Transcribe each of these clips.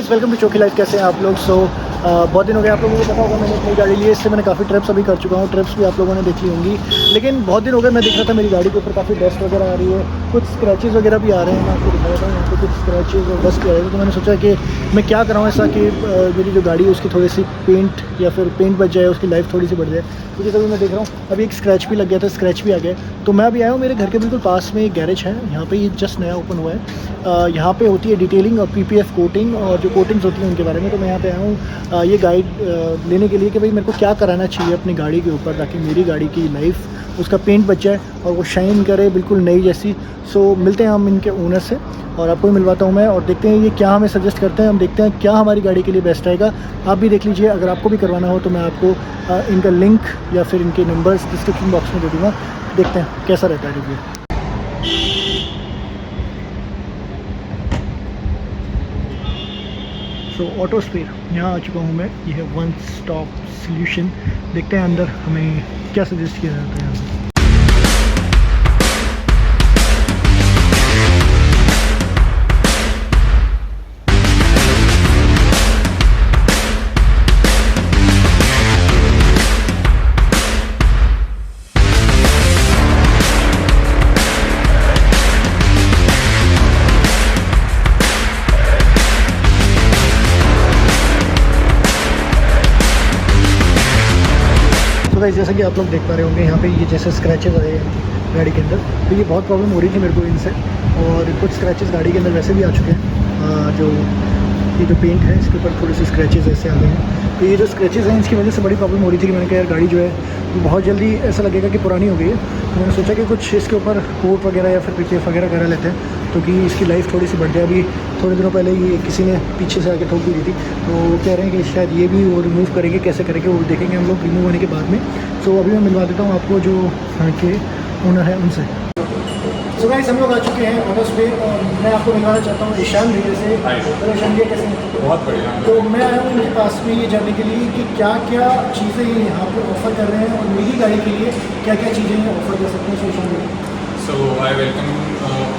Guys, welcome to चौकी life. कैसे हैं आप लोग? बहुत दिन हो गए, आप लोगों को पता होगा मैंने एक नई गाड़ी ली है। इससे मैंने काफ़ी ट्रिप्स अभी कर चुका हूँ, ट्रिप्स भी आप लोगों ने देखी होंगी। लेकिन बहुत दिन हो गए, मैं देख रहा था मेरी गाड़ी के ऊपर काफ़ी डस्ट वगैरह आ रही है, कुछ स्क्रैचेस वगैरह भी आ रहे हैं। मैं आपको दिखा रहा हूँ यहाँ पे कुछ स्क्रैचेस और डस्ट भी आ रहे हैं। तो मैंने सोचा कि मैं क्या कराऊँ ऐसा कि मेरी जो गाड़ी है उसकी थोड़ी सी पेंट या फिर पेंट बच जाए, उसकी लाइफ थोड़ी सी बढ़ जाए। क्योंकि तभी मैं देख रहा हूँ अभी एक स्क्रैच भी लग गया था, स्क्रैच भी आ गया। तो मैं अभी आया हूँ, मेरे घर के बिल्कुल पास में एक गैरेज है, यहाँ पे ये जस्ट नया ओपन हुआ है। यहाँ पे होती है डिटेलिंग और पीपीएफ कोटिंग और जो कोटिंग्स होती हैं उनके बारे में। तो मैं यहाँ पे आया हूँ ये गाइड लेने के लिए कि भाई मेरे को क्या कराना चाहिए अपनी गाड़ी के ऊपर, ताकि मेरी गाड़ी की लाइफ, उसका पेंट बच जाए और वो शाइन करे बिल्कुल नई जैसी। सो मिलते हैं हम इनके ओनर से और आपको भी मिलवाता हूँ मैं, और देखते हैं ये क्या हमें सजेस्ट करते हैं। हम देखते हैं क्या हमारी गाड़ी के लिए बेस्ट रहेगा। आप भी देख लीजिए, अगर आपको भी करवाना हो तो मैं आपको इनका लिंक या फिर इनके नंबर्स डिस्क्रिप्शन बॉक्स में दे दूँगा। देखते हैं कैसा रहता है रिव्यू। सो ऑटो स्पेयर यहाँ आ चुका हूँ मैं। ये है वन स्टॉप सॉल्यूशन। देखते हैं अंदर हमें क्या सजेस्ट किया जाता है यहाँ पे। तो गाइस, जैसा कि आप लोग देख पा रहे होंगे यहाँ पे ये जैसे स्क्रैचेस आए हैं गाड़ी के अंदर, तो ये बहुत प्रॉब्लम हो रही थी मेरे को इनसे। और कुछ स्क्रैचेस गाड़ी के अंदर वैसे भी आ चुके हैं। ये जो पेंट है इसके ऊपर थोड़े से स्क्रैचेस ऐसे आ गए हैं। तो ये जो स्क्रैचेस हैं इसकी वजह से बड़ी प्रॉब्लम हो रही थी कि मैंने कहा यार गाड़ी जो है बहुत जल्दी ऐसा लगेगा कि पुरानी हो गई है। तो मैंने सोचा कि कुछ इसके ऊपर कोट वगैरह या फिर पीपीएफ वगैरह करा लेते हैं, क्योंकि इसकी लाइफ थोड़ी सी बढ़ जाए। अभी थोड़े दिनों पहले ये किसी ने पीछे से आके ठोक दी थी, तो कह रहे हैं कि शायद ये भी वो रिमूव करेंगे। कैसे करेंगे वो देखेंगे हम लोग रिमूव होने के बाद में। सो अभी मैं मिलवा देता हूँ आपको जो यहाँ के ओनर है उनसे। सो गाइस, हम लोग आ चुके हैं ऑटो स्पेयर और मैं आपको मिलवाना चाहता हूँ ईशान भैया से। तो ईशान भैया कैसे हैं? बहुत बढ़िया। तो मैं आया हूँ इनके पास में ये जानने के लिए कि क्या क्या चीज़ें ये यहाँ पर ऑफ़र कर रहे हैं और मेरी गाड़ी के लिए क्या क्या चीज़ें ये ऑफ़र कर सकते हैं। सो ईशान भैया, so I welcome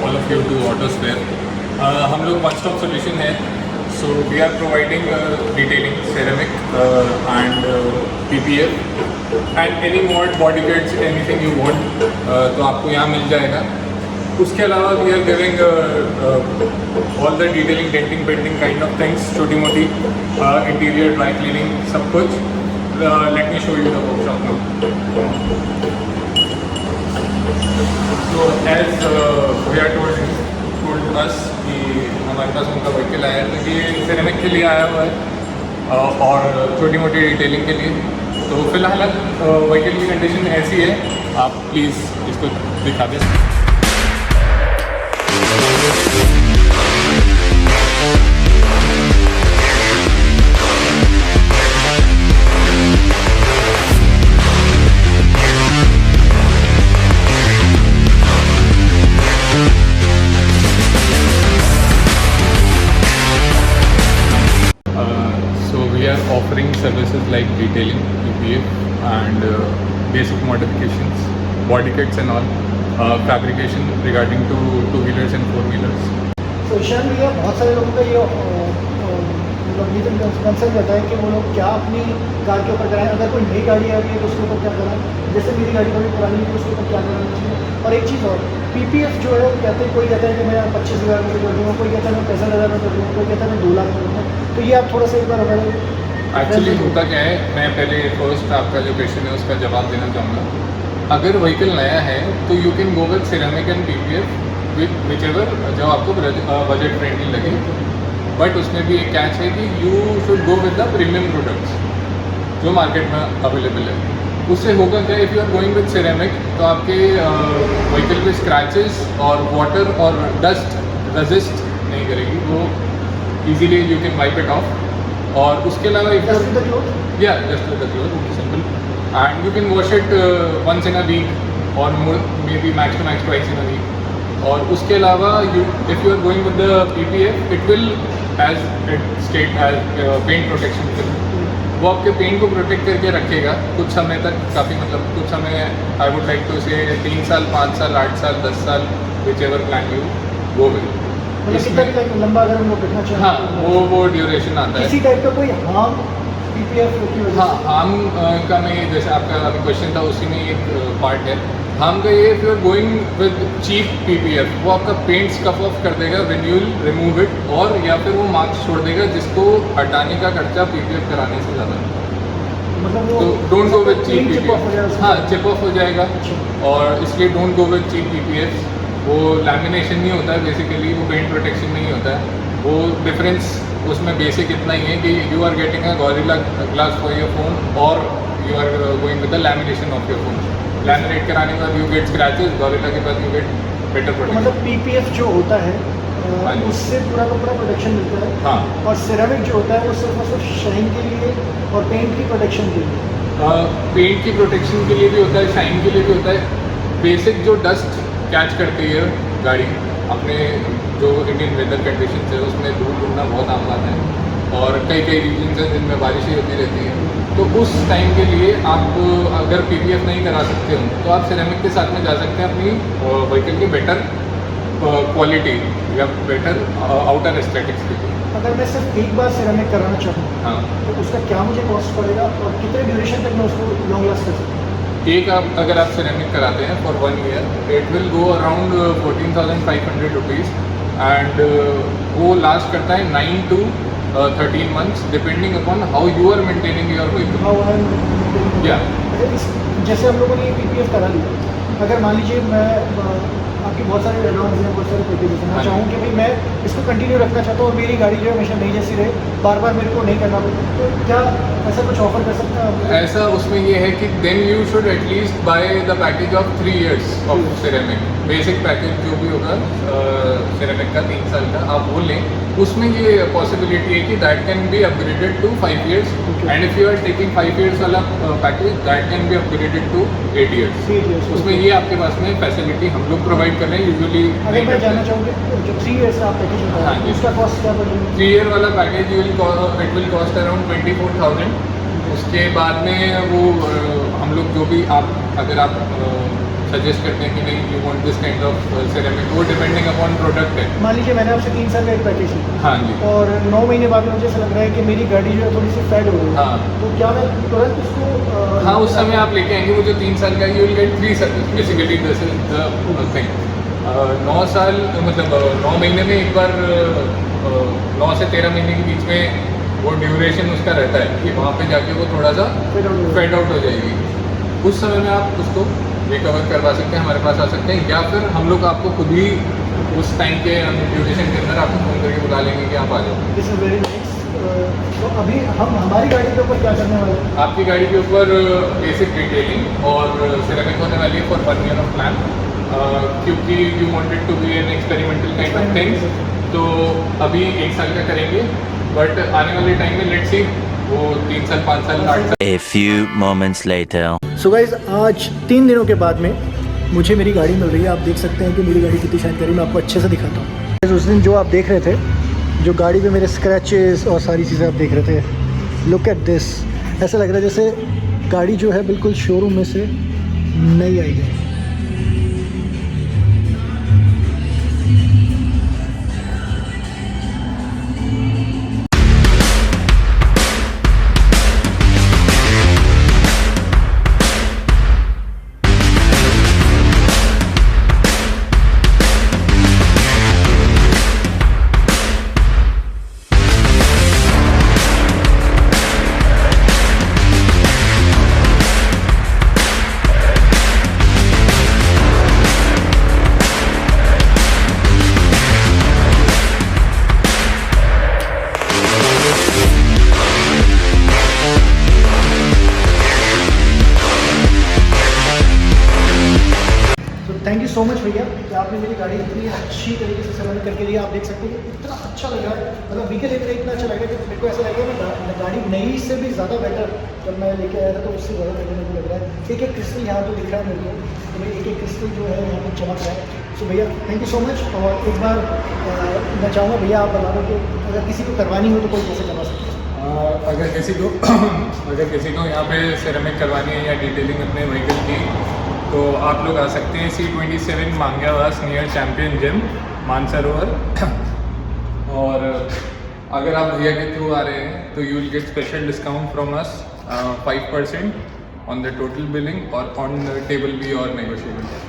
all of you to auto spare. हम लोग वन स्टॉप सोल्यूशन है। So we are providing detailing, ceramic and PPF and any mod body kits, anything you want, तो आपको यहाँ मिल जाएगा। उसके अलावा we are giving all the detailing, denting, painting kind of things, छोटी मोटी इंटीरियर, ड्राई क्लीनिंग, सब कुछ। Let me show you the workshop now. तो as we are told us कि हमारे पास उनका व्हीकल आया है, तो ये सिरेमिक के लिए आया हुआ है और छोटी मोटी डिटेलिंग के लिए। तो फिलहाल व्हीकल की कंडीशन ऐसी है, आप प्लीज़ इसको दिखा दें। Offering services like detailing, PPF and basic modifications, body kits and all, fabrication regarding to two-wheelers and four-wheelers. तो ईशान भैया, बहुत सारे लोगों का ये कंसर्न रहता है कि वो लोग क्या अपनी कार के ऊपर कराएं। अगर कोई नई गाड़ी आ रही है तो उसके ऊपर क्या कराएं, जैसे मेरी गाड़ी थोड़ी पुरानी है तो उसके ऊपर क्या कराना चाहिए। और एक चीज़ और, पीपीएफ जो है वो कहते हैं, कोई कहता है कि मैं 25,000 में कर दूँगा, कोई कहता है मैं 65,000 में कर दूँगा, कोई कहता है मैं 2 लाख में कर दूँगा। तो ये आप थोड़ा सा एक बार हमारे एक्चुअली होता क्या है, मैं पहले फर्स्ट आपका जो क्वेश्चन है उसका जवाब देना चाहूँगा। अगर व्हीकल नया है तो you can go with ceramic and PPF with which ever जो आपको बजट फ्रेंडली लगे। बट उसमें भी एक कैच है कि you should go with the premium products जो मार्केट में अवेलेबल है। उससे होगा क्या, if you are going with ceramic तो आपके व्हीकल पे स्क्रैचेस और वाटर और डस्ट रेजिस्ट नहीं करेगी, वो easily you can wipe it off. और उसके अलावा जस्ट विद द क्लोथ, या just with the cloth, simple, and you can wash it once in a week और more, may be max to max twice in a week. और उसके अलावा if you are going with the PPF, it will as it state as paint protection film, वो आपके paint को protect करके रखेगा कुछ समय तक, काफ़ी मतलब कुछ समय, आई वुड लाइक टू से 3 साल, 5 साल, 8 साल, 10 साल, which ever plan you go with. मतलब कितना भी टाइम लंबा अगर हम लोग देखना चाहें हाँ वो ड्यूरेशन आता है। किसी टाइप का कोई हार्म पीपीएफ की वजह हाँ हार्म का मैं जैसे आपका अभी क्वेश्चन था उसी में एक पार्ट है। हार्म का ये, if you are going with cheap PPF, वो आपका पेंट स्कफ ऑफ कर देगा when you will remove it, और या फिर वो मार्क्स छोड़ देगा जिसको हटाने का खर्चा पीपीएफ कराने से ज़्यादा है। मतलब वो तो don't go with cheap chip off हो जाएगा पीपीएफ। हाँ चिप ऑफ हो जाएगा, और इसलिए don't go with cheap PPF. वो लैमिनेशन नहीं होता है बेसिकली, वो पेंट प्रोटेक्शन नहीं होता है। वो डिफरेंस उसमें बेसिक इतना ही है कि you are getting a gorilla glass for your phone, और you are going with the lamination of your phone. Laminate कराने के बाद यू गेट स्क्रैचेस, गोरिल्ला के बाद यू गेट बेटर तो प्रोटेक्शन। मतलब पीपीएफ जो होता है हाँ जी। उससे पूरा का पूरा प्रोटेक्शन मिलता है। हाँ। और सिरेमिक जो होता है वो सिर्फ और सिर्फ शाइन के लिए और पेंट की प्रोटेक्शन के लिए। पेंट की प्रोटेक्शन के लिए भी होता है, शाइन के लिए भी होता है। बेसिक जो डस्ट कैच करती है गाड़ी, अपने जो इंडियन वेदर कंडीशन है उसमें धूल उड़ना बहुत आम बात है, और कई कई रीजन्स हैं जिनमें बारिशें होती रहती हैं। तो उस टाइम के लिए आप अगर पीपीएफ नहीं करा सकते हो तो आप सिरेमिक के साथ में जा सकते हैं अपनी व्हीकल की बेटर क्वालिटी या बेटर आउटर एस्थेटिक्स के लिए। अगर मैं सिर्फ एक बार सिरेमिक कराना चाहूँ हाँ, तो उसका क्या मुझे कॉस्ट पड़ेगा और कितने ड्यूरेशन तक मैं उसको लॉन्ग लास्ट कर सकता हूँ? एक आप अगर आप सिरेमिक कराते हैं for 1 year, it will go around 14,500 rupees, and वो लास्ट करता है 9 to 13 months depending upon how you are maintaining your vehicle. हाँ, वो है। या जैसे हम लोगों ने पीपीएफ करा लिया, अगर मान लीजिए मैं आपकी बहुत सारे एडवांस हैं, बहुत सारे पैकेजेस हैं, मैं हाँ जी। चाहूँ कि भाई मैं इसको कंटिन्यू रखना चाहता हूँ और मेरी गाड़ी जो है हमेशा नई जैसी रहे, बार बार मेरे को नहीं करना पड़े, तो क्या ऐसा कुछ ऑफर कर सकते हैं आप? ऐसा उसमें ये है कि then you should at least buy the package of 3 years of ceramic. Basic package जो भी होगा सिरेमिक का 3 साल का आप वो लें, उसमें ये पॉसिबिलिटी है कि that can be upgraded to 5 years, and if you are taking 5 years वाला package that can be upgraded to 8 years। 3 years उसमें ये आपके पास में फैसिलिटी हम लोग प्रोवाइड कर रहे हैं यूजुअली। अगर मैं जानना चाहूँ कि जो 3 years का आप पैकेज होता हाँ है जी। उसका कॉस्ट क्या पड़ेगा? 3 year वाला package it will cost around 24,000। उसके बाद में वो हम लोग जो भी आप अगर आप सजेस्ट करते हैं कि नहीं you want this kind of ceramic, वो डिपेंडिंग अपॉन प्रोडक्ट है। मान लीजिए मैंने आपसे 3 साल का एक पैकेज लिया हाँ जी। और 9 महीने बाद मुझे ऐसा लग रहा है कि मेरी गाड़ी जो है थोड़ी सी फैड हो गई, हाँ। तो क्या मैं तुरंत उसको हाँ उस समय आप लेके आएंगे वो जो 3 साल का, you will get 3 service basically, this is the thing. 9 साल मतलब 9 महीने में एक बार 9 से 13 महीने के बीच में वो ड्यूरेशन उसका रहता है कि वहाँ पे जाके वो थोड़ा सा फेड आउट हो जाएगी। उस समय में आप उसको रिकवर करवा सकते हैं, हमारे पास आ सकते हैं, या फिर हम लोग आपको खुद ही उस टाइम के ड्यूरेशन के अंदर आपको फ़ोन करके बुला लेंगे कि आप आ जाओ। This is very nice. तो अभी हम हमारी गाड़ी के ऊपर क्या करने वाले हैं? आपकी गाड़ी के ऊपर बेसिक डिटेलिंग और सिरेमिक होने वाली है फॉर 1 year ऑफ प्लान, क्योंकि you wanted to be an experimental kind of things. तो अभी 1 साल का करेंगे, बट आने वाले टाइम में लेट्स सी वो 3 साल 5 साल 8 साल। A few moments later. So guys आज 3 दिनों के बाद में मुझे मेरी गाड़ी मिल रही है। आप देख सकते हैं कि मेरी गाड़ी कितनी शाइन करी, मैं आपको अच्छे से दिखाता हूँ। Guys, उस दिन जो आप देख रहे थे, जो गाड़ी पे मेरे स्क्रैचेस और सारी चीज़ें आप देख रहे थे, लुक एट दिस। ऐसा लग रहा है जैसे गाड़ी जो है बिल्कुल शोरूम में से नई आई है। थैंक यू सो मच भैया कि आपने मेरी गाड़ी इतनी अच्छी तरीके से सर्विस करके दी। आप देख सकते हैं कि इतना अच्छा लग रहा है, मतलब व्हीकल लेकर इतना अच्छा लग रहा है कि मेरे को ऐसा लग रहा है मैं गाड़ी नई से भी ज़्यादा बेटर जब मैं लेके आया था तो उससे ज़्यादा बेटर मेरे को लग रहा है। एक एक क्रिस्टल यहाँ पे दिख रहा है मेरे को, तो भाई एक एक क्रिस्टल जो है यहाँ पे चमक रहा है। सो भैया थैंक यू सो मच। और एक बार मैं चाहूँगा भैया आप बता दो कि अगर किसी को करवानी हो तो कोई कैसे करवा सकते हैं? अगर किसी को यहाँ पे सिरेमिक करवानी है या डिटेलिंग अपने व्हीकल की, तो आप लोग आ सकते हैं C27 Mangyawas near champion gym Mansarovar. और अगर आप भैया के थ्रू आ रहे हैं तो you will get special discount from us 5% on the total billing और ऑन टेबल बी और नेगोशिएबल।